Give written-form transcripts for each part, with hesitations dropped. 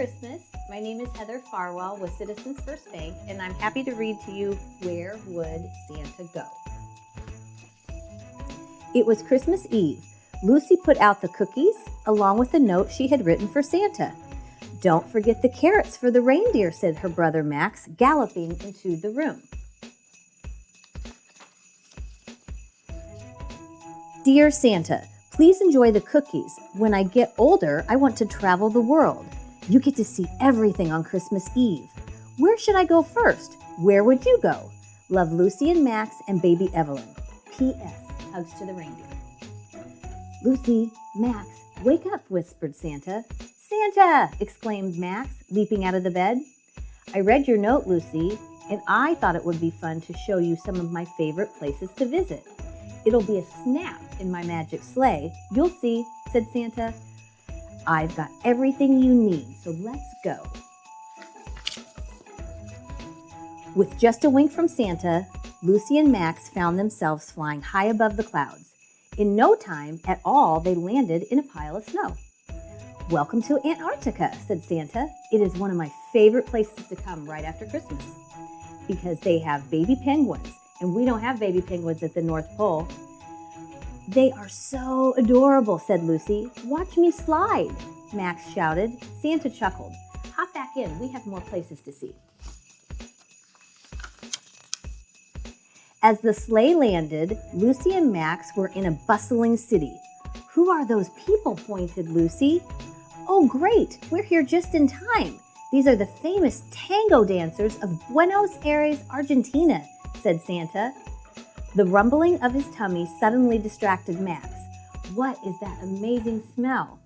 Christmas. My name is Heather Farwell with Citizens First Bank, and I'm happy to read to you Where Would Santa Go? It was Christmas Eve. Lucy put out the cookies along with the note she had written for Santa. "Don't forget the carrots for the reindeer," said her brother Max, galloping into the room. "Dear Santa, please enjoy the cookies. When I get older, I want to travel the world. You get to see everything on Christmas Eve. Where should I go first? Where would you go? Love, Lucy and Max and baby Evelyn. P.S. Hugs to the reindeer." "Lucy, Max, wake up," whispered Santa. "Santa!" exclaimed Max, leaping out of the bed. "I read your note, Lucy, and I thought it would be fun to show you some of my favorite places to visit. It'll be a snap in my magic sleigh. You'll see," said Santa. "I've got everything you need, so let's go." With just a wink from Santa, Lucy and Max found themselves flying high above the clouds. In no time at all, they landed in a pile of snow. "Welcome to Antarctica," said Santa. "It is one of my favorite places to come right after Christmas because they have baby penguins, and we don't have baby penguins at the North Pole." "They are so adorable," said Lucy. "Watch me slide," Max shouted. Santa chuckled. "Hop back in. We have more places to see." As the sleigh landed, Lucy and Max were in a bustling city. "Who are those people?" pointed Lucy. "Oh, great! We're here just in time. These are the famous tango dancers of Buenos Aires, Argentina," said Santa. The rumbling of his tummy suddenly distracted Max. "What is that amazing smell?"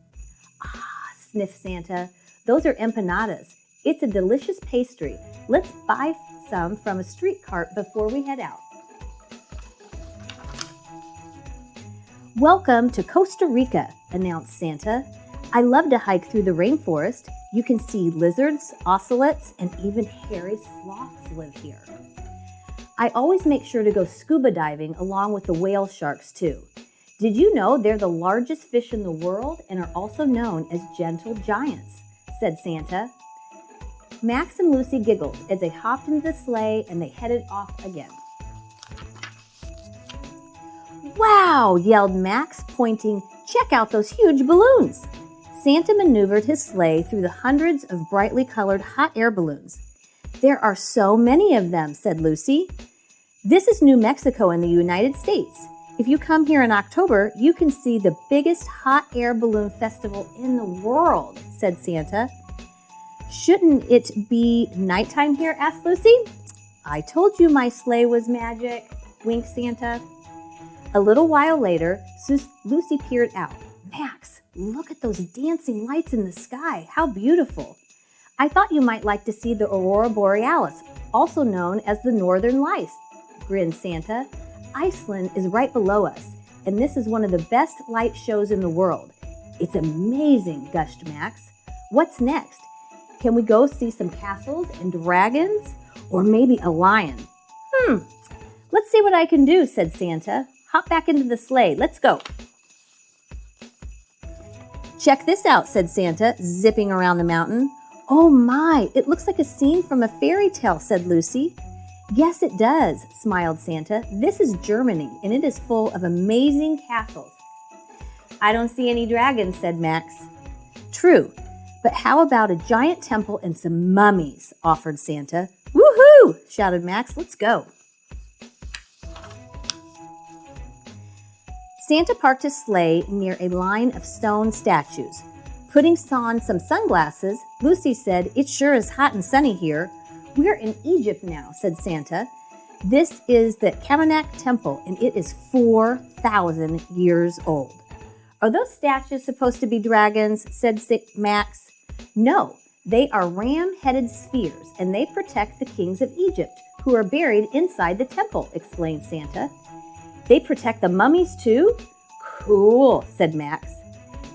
"Ah," sniffed Santa. "Those are empanadas. It's a delicious pastry. Let's buy some from a street cart before we head out." "Welcome to Costa Rica," announced Santa. "I love to hike through the rainforest. You can see lizards, ocelots, and even hairy sloths live here. I always make sure to go scuba diving along with the whale sharks too. Did you know they're the largest fish in the world and are also known as gentle giants?" said Santa. Max and Lucy giggled as they hopped into the sleigh and they headed off again. "Wow!" yelled Max, pointing. "Check out those huge balloons." Santa maneuvered his sleigh through the hundreds of brightly colored hot air balloons. "There are so many of them," said Lucy. "This is New Mexico in the United States. If you come here in October, you can see the biggest hot air balloon festival in the world," said Santa. "Shouldn't it be nighttime here?" asked Lucy. "I told you my sleigh was magic," winked Santa. A little while later, Lucy peered out. "Max, look at those dancing lights in the sky. How beautiful. I thought you might like to see the Aurora Borealis, also known as the Northern Lights," grinned Santa. "Iceland is right below us, and this is one of the best light shows in the world." "It's amazing," gushed Max. "What's next? Can we go see some castles and dragons? Or maybe a lion?" "Let's see what I can do," said Santa. "Hop back into the sleigh. Let's go." "Check this out," said Santa, zipping around the mountain. "Oh my, it looks like a scene from a fairy tale," said Lucy. "Yes, it does," smiled Santa. "This is Germany, and it is full of amazing castles." "I don't see any dragons," said Max. "True, but how about a giant temple and some mummies?" offered Santa. "Woohoo!" shouted Max. "Let's go." Santa parked his sleigh near a line of stone statues. Putting on some sunglasses, Lucy said, "It sure is hot and sunny here." "We're in Egypt now," said Santa. "This is the Karnak Temple, and it is 4,000 years old." "Are those statues supposed to be dragons?" said Max. "No, they are ram-headed spheres, and they protect the kings of Egypt, who are buried inside the temple," explained Santa. "They protect the mummies too?" "Cool," said Max.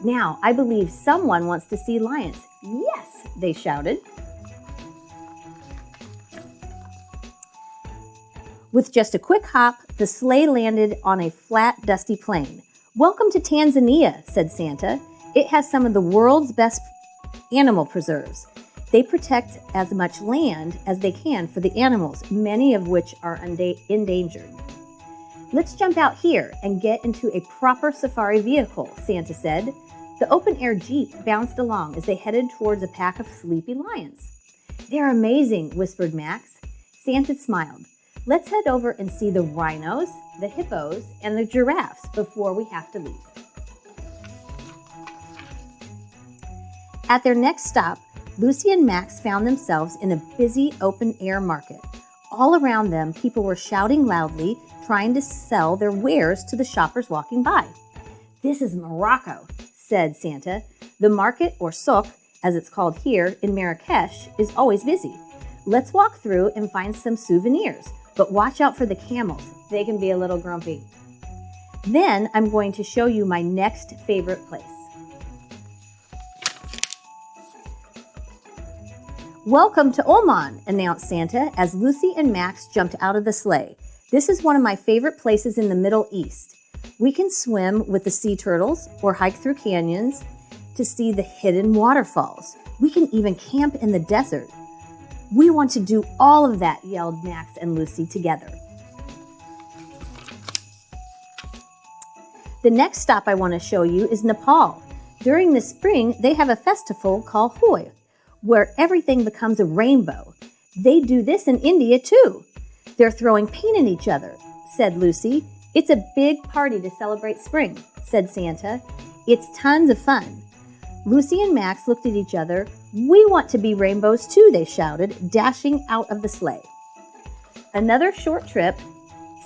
"Now, I believe someone wants to see lions." "Yes," they shouted. With just a quick hop, the sleigh landed on a flat, dusty plain. "Welcome to Tanzania," said Santa. "It has some of the world's best animal preserves. They protect as much land as they can for the animals, many of which are endangered. Let's jump out here and get into a proper safari vehicle, Santa said. The open-air Jeep bounced along as they headed towards a pack of sleepy lions. They're amazing, whispered Max. Santa smiled. Let's head over and see the rhinos, the hippos, and the giraffes before we have to leave. At their next stop, Lucy and Max found themselves in a busy open-air market. All around them, people were shouting loudly, trying to sell their wares to the shoppers walking by. This is Morocco, said Santa. The market, or souk, as it's called here in Marrakesh, is always busy. Let's walk through and find some souvenirs, but watch out for the camels. They can be a little grumpy. Then I'm going to show you my next favorite place. Welcome to Oman, announced Santa as Lucy and Max jumped out of the sleigh. This is one of my favorite places in the Middle East. We can swim with the sea turtles or hike through canyons to see the hidden waterfalls. We can even camp in the desert. We want to do all of that, yelled Max and Lucy together. The next stop I want to show you is Nepal. During the spring, they have a festival called Hoi, where everything becomes a rainbow. They do this in India too. They're throwing paint at each other, said Lucy. It's a big party to celebrate spring, said Santa. It's tons of fun. Lucy and Max looked at each other. We want to be rainbows too, they shouted, dashing out of the sleigh. Another short trip,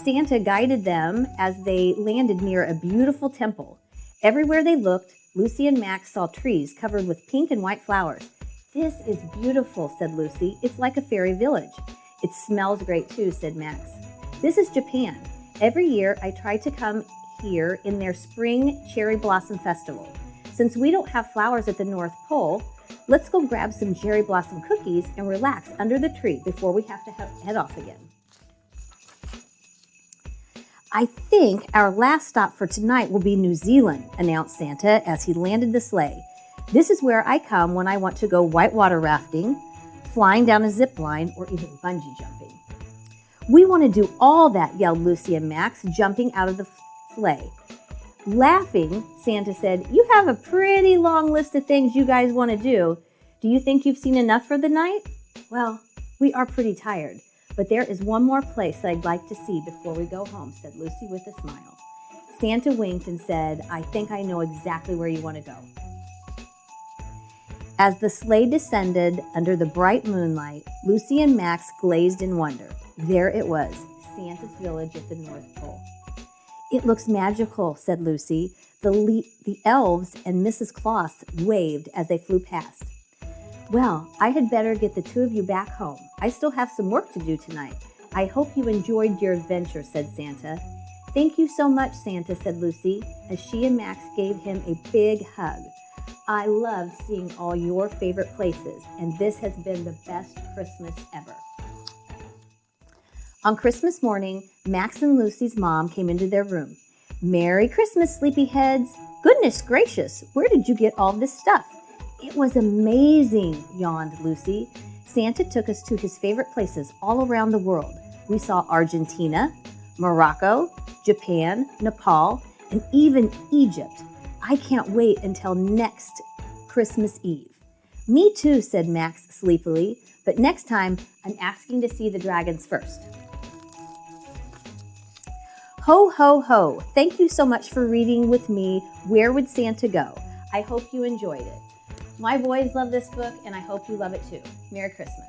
Santa guided them as they landed near a beautiful temple. Everywhere they looked, Lucy and Max saw trees covered with pink and white flowers. This is beautiful, said Lucy. It's like a fairy village. It smells great too, said Max. This is Japan. Every year I try to come here in their spring cherry blossom festival. Since we don't have flowers at the North Pole, let's go grab some cherry blossom cookies and relax under the tree before we have to head off again. I think our last stop for tonight will be New Zealand, announced Santa as he landed the sleigh. This is where I come when I want to go whitewater rafting, flying down a zip line, or even bungee jumping. We want to do all that, yelled Lucy and Max, jumping out of the sleigh. Laughing, Santa said, you have a pretty long list of things you guys want to do. Do you think you've seen enough for the night? Well, we are pretty tired, but there is one more place I'd like to see before we go home, said Lucy with a smile. Santa winked and said, I think I know exactly where you want to go. As the sleigh descended under the bright moonlight, Lucy and Max gazed in wonder. There it was, Santa's village at the North Pole. It looks magical, said Lucy. The elves and Mrs. Claus waved as they flew past. Well, I had better get the two of you back home. I still have some work to do tonight. I hope you enjoyed your adventure, said Santa. Thank you so much, Santa, said Lucy, as she and Max gave him a big hug. I loved seeing all your favorite places, and this has been the best Christmas ever. On Christmas morning, Max and Lucy's mom came into their room. Merry Christmas, sleepyheads. Goodness gracious, where did you get all this stuff? It was amazing, yawned Lucy. Santa took us to his favorite places all around the world. We saw Argentina, Morocco, Japan, Nepal, and even Egypt. I can't wait until next Christmas Eve. Me too, said Max sleepily, but next time I'm asking to see the dragons first. Ho, ho, ho. Thank you so much for reading with me Where Would Santa Go? I hope you enjoyed it. My boys love this book, and I hope you love it too. Merry Christmas.